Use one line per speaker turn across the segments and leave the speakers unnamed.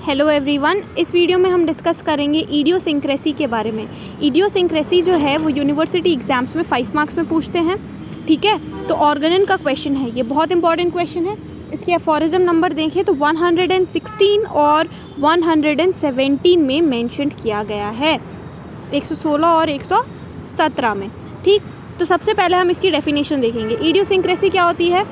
Hello everyone, इस video में हम डिस्कस करेंगे इडियोसिंक्रेसी के बारे में। इडियोसिंक्रेसी जो है वो यूनिवर्सिटी एग्जाम्स में 5 मार्क्स में पूछते हैं। ठीक है, तो ऑर्गेनन का क्वेश्चन है, ये बहुत इंपॉर्टेंट क्वेश्चन है। इसके एफोरिज्म नंबर देखें तो 116 और 117 में मेंशन किया गया है, 116 और 117 में। ठीक, तो सबसे पहले हम इसकी डेफिनेशन देखेंगे। इडियोसिंक्रेसी क्या होती है?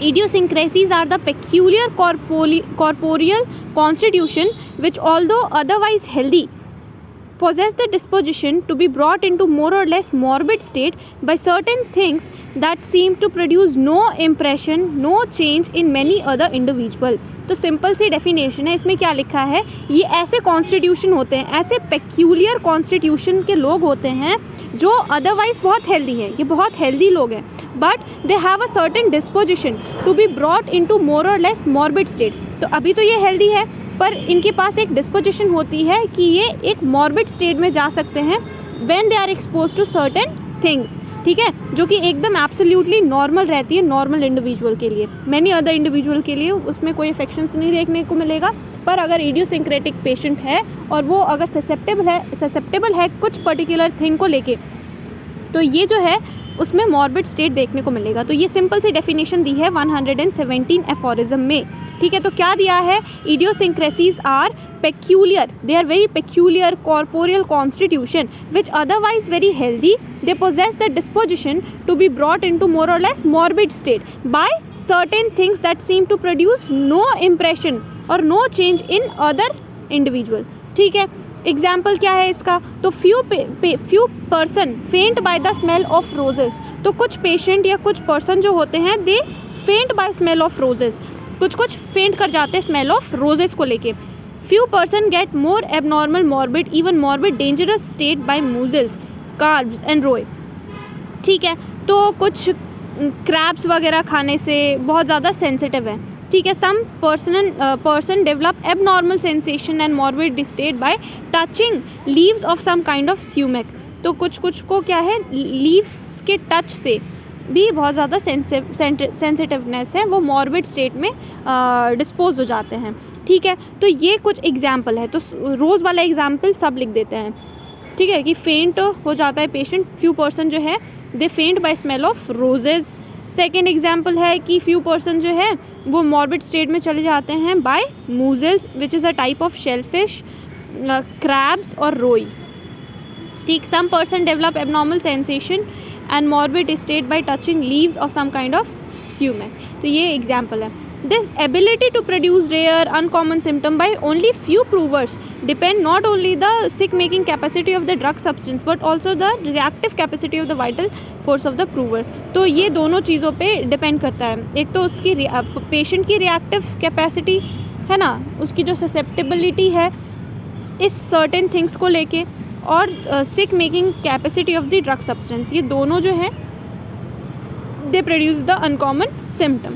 Idiosyncrasies are the peculiar corporeal constitution which, although otherwise healthy, possess the disposition to be brought into more or less morbid state by certain things that seem to produce no impression, no change in many other individual। तो simple सी definition है, इसमें क्या लिखा है, ये ऐसे constitution होते हैं, ऐसे पेक्यूलियर कॉन्स्टिट्यूशन के लोग होते हैं जो अदरवाइज बहुत हेल्दी हैं, ये बहुत हेल्दी लोग हैं, but they have a certain disposition to be brought into more or less morbid state. तो अभी तो ये हेल्दी है, पर इनके पास एक डिस्पोजिशन होती है कि ये एक मॉर्बिड स्टेट में जा सकते हैं when they are expose to certain things. ठीक है, जो कि एकदम एब्सोल्युटली नॉर्मल रहती है नॉर्मल इंडिविजुअल के लिए। मैनी अदर इंडिविजुअल के लिए उसमें कोई इफेक्शंस नहीं देखने को मिलेगा, पर अगर इडियोसिंक्रेटिक पेशेंट है और वो अगर ससेप्टेबल है कुछ पर्टिकुलर थिंग को लेके, तो ये जो है उसमें मॉर्बिड स्टेट देखने को मिलेगा। तो ये सिंपल सी डेफिनेशन दी है 117 एफोरिज्म में। ठीक है, तो क्या दिया है? Idiosyncrasies are peculiar, they are very peculiar corporeal constitution which otherwise very healthy, they possess the disposition to be brought into more or less morbid state by certain things that seem to produce no impression or no change in other individual। ठीक है, example क्या है इसका? तो few person faint by the smell of roses। तो कुछ patient या कुछ पर्सन जो होते हैं they faint by smell of roses, कुछ फेंट कर जाते हैं स्मेल ऑफ रोजेस को लेके। Few person get more abnormal, morbid, even morbid, dangerous state by measles, carbs and roe। ठीक है, तो कुछ क्रैब्स वगैरह खाने से बहुत ज़्यादा सेंसिटिव है। ठीक है, सम person develop abnormal sensation and morbid state by touching leaves of some kind of sumac। तो कुछ को क्या है, लीव्स के टच से भी बहुत ज़्यादा सेंसिटिवनेस है, वो मॉर्बिड स्टेट में डिस्पोज हो जाते हैं। ठीक है, तो ये कुछ एग्जाम्पल है। तो रोज़ वाला एग्जाम्पल सब लिख देते हैं। ठीक है, कि फेंट हो जाता है पेशेंट, फ्यू पर्सन जो है they faint by smell of roses. Second example है कि फ्यू पर्सन जो है वो मॉर्बिड स्टेट में चले जाते हैं by mussels which is a type of shellfish, crabs or roe. ठीक, some person develop abnormal sensation and morbid state by touching leaves of some kind of sumac. तो ये एग्जाम्पल है। This ability to produce rare, uncommon symptom by only few provers depend not only the sick-making capacity of the drug substance but also the reactive capacity of the vital force of the prover। तो ये दोनों चीज़ों पे depend करता है। एक तो उसकी पेशेंट की रिएक्टिव कैपेसिटी है ना, उसकी जो ससेप्टेबिलिटी है इस सर्टेन थिंग्स को लेके, और sick making capacity of the drug substance, ये दोनों जो है they produce the uncommon symptom.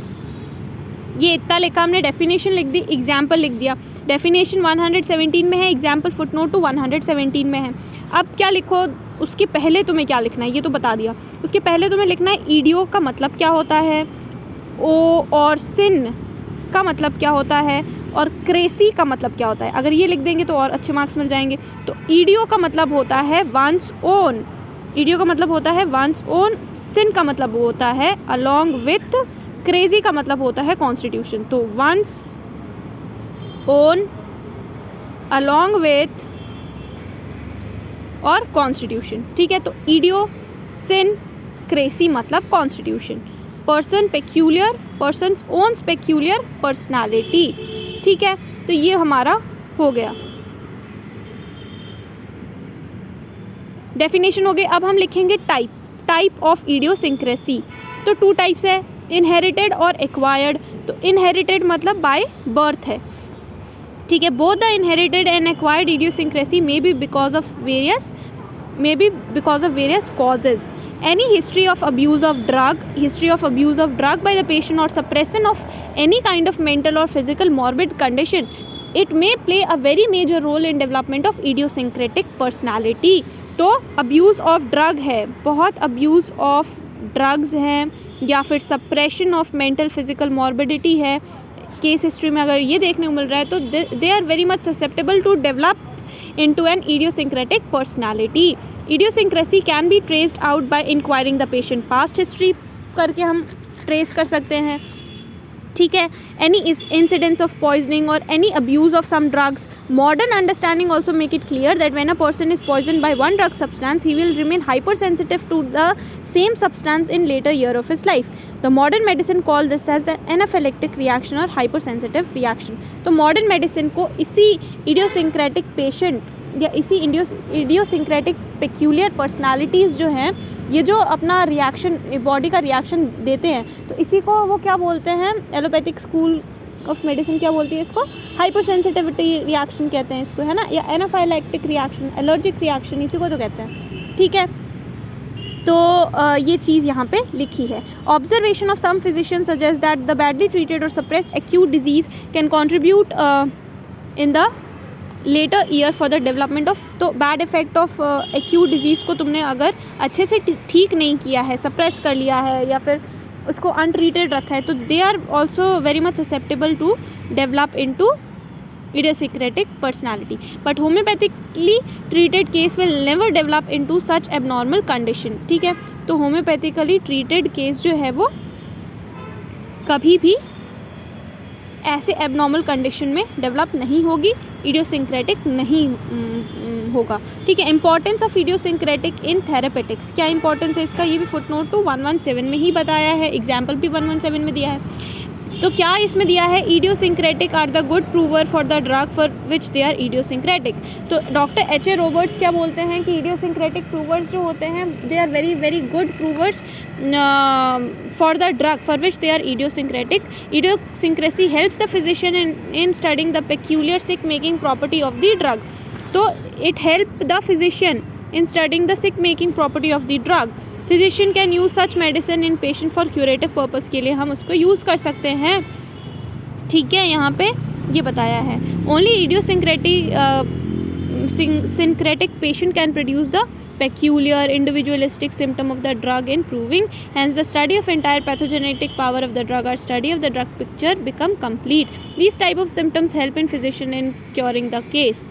ये इतना लिखा हमने, डेफिनेशन लिख दी, एग्जाम्पल लिख दिया। डेफिनेशन 117 में है, एग्जाम्पल फुटनोट टू 117 में है। अब क्या लिखो, उसके पहले तुम्हें क्या लिखना है ये तो बता दिया। उसके पहले तुम्हें लिखना है ईडियो का मतलब क्या होता है, ओ और सिन का मतलब क्या होता है, और क्रेसी का मतलब क्या होता है। अगर ये लिख देंगे तो और अच्छे मार्क्स मिल जाएंगे। तो ईडियो का मतलब होता है वंस ओन, ईडियो का मतलब होता है वंस ओन, सिन का मतलब होता है अलॉन्ग विथ, क्रेजी का मतलब होता है कॉन्स्टिट्यूशन। तो वंस ओन, अलॉन्ग विथ और कॉन्स्टिट्यूशन। ठीक है, तो ईडियो, सिन, क्रेजी मतलब constitution. Person peculiar, person owns peculiar personality. ठीक है, तो ये हमारा हो गया, डेफिनेशन हो गई। अब हम लिखेंगे टाइप ऑफ इडियोसिंक्रेसी। तो 2 टाइप्स है, इनहेरिटेड और एक्वायर्ड। तो इनहेरिटेड मतलब बाय बर्थ है। ठीक है, both the inherited and acquired idiosyncrasy may be because of various causes. Any history of abuse of drug by the patient or suppression of any kind of mental or physical morbid condition, it may play a very major role in development of idiosyncratic personality। तो abuse of drug है, बहुत abuse of drugs हैं, या फिर suppression of mental physical morbidity है, case history में अगर ये देखने को मिल रहा है तो they are very much susceptible to develop into an idiosyncratic personality. Idiosyncrasy can be traced out by inquiring the patient past history करके हम ट्रेस कर सकते हैं, ठीक है. Any incidents of poisoning or any abuse of some drugs. Modern understanding also make it clear that when a person is poisoned by one drug substance, he will remain hypersensitive to the same substance in later year of his life. The modern medicine call this as an anaphylactic reaction or hypersensitive reaction. तो modern medicine को इसी idiosyncratic patient या इसी idiosyncratic peculiar personalities जो हैं, ये जो अपना रिएक्शन बॉडी का रिएक्शन देते हैं, तो इसी को वो क्या बोलते हैं, एलोपैथिक स्कूल ऑफ मेडिसिन क्या बोलती है इसको, हाइपर सेंसिटिविटी रिएक्शन कहते हैं इसको, है ना, या एनाफाइलैक्टिक रिएक्शन, एलर्जिक रिएक्शन, इसी को तो कहते हैं, ठीक है. तो ये चीज़ यहाँ पे लिखी है. Observation of some physician suggest that the badly treated or suppressed acute disease can contribute in the later year for the development of. तो bad effect of acute disease को तुमने अगर अच्छे से ठीक नहीं किया है, सप्रेस कर लिया है या फिर उसको अनट्रीटेड रखा है, तो they are also very much susceptible to develop into idiosyncratic personality. But homeopathically treated case will never develop into such abnormal condition. ठीक है, तो homeopathically treated case जो है वो कभी भी ऐसे abnormal condition में develop नहीं होगी, idiosyncratic नहीं होगा, ठीक है. Importance of idiosyncratic in therapeutics, क्या importance है इसका, ये भी footnote to 117 में ही बताया है, example भी 117 में दिया है. तो क्या इसमें दिया है, idiosyncratic are the good prover for the drug for which they are idiosyncratic. तो डॉक्टर H.A. रॉबर्ट्स क्या बोलते हैं कि idiosyncratic प्रूवर्स जो होते हैं they are very very good provers for the drug for which they are idiosyncratic. Idiosyncrasy helps the physician in studying the peculiar sick making property of the drug. तो it help the physician in studying the sick making property of the drug. Physician can use such medicine in patient for curative purpose, के लिए हम उसको use कर सकते हैं, ठीक है. यहाँ पे ये बताया है only idiosyncratic patient can produce the peculiar individualistic symptom of the drug in proving, hence the study of entire pathogenetic power of the drug or study of the drug picture become complete. These type of symptoms help in physician in curing the case,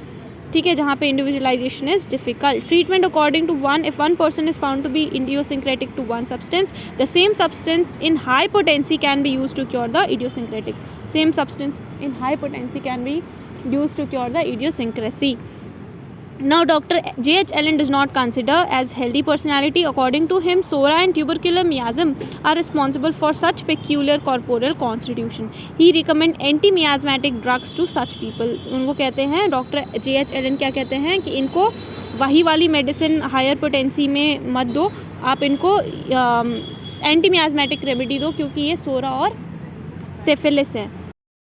ठीक है, जहाँ पे individualization is difficult. Treatment according to one, if one person is found to be idiosyncratic to one substance, the same substance in high potency can be use to cure the idiosyncratic. Same substance in high potency can be use to cure the idiosyncrasy. Now, Dr. J.H. Allen does not consider as healthy personality. According to him, Sora and tubercular miasm are responsible for such peculiar corporeal constitution. He recommend anti-miasmatic drugs to such people. उनको कहते हैं doctor J.H. Allen क्या कहते हैं कि इनको वही वाली मेडिसिन हायर पोटेंसी में मत दो, आप इनको एंटी मियाजमेटिक रेमेडी दो, क्योंकि ये सोरा और सिफिलिस है.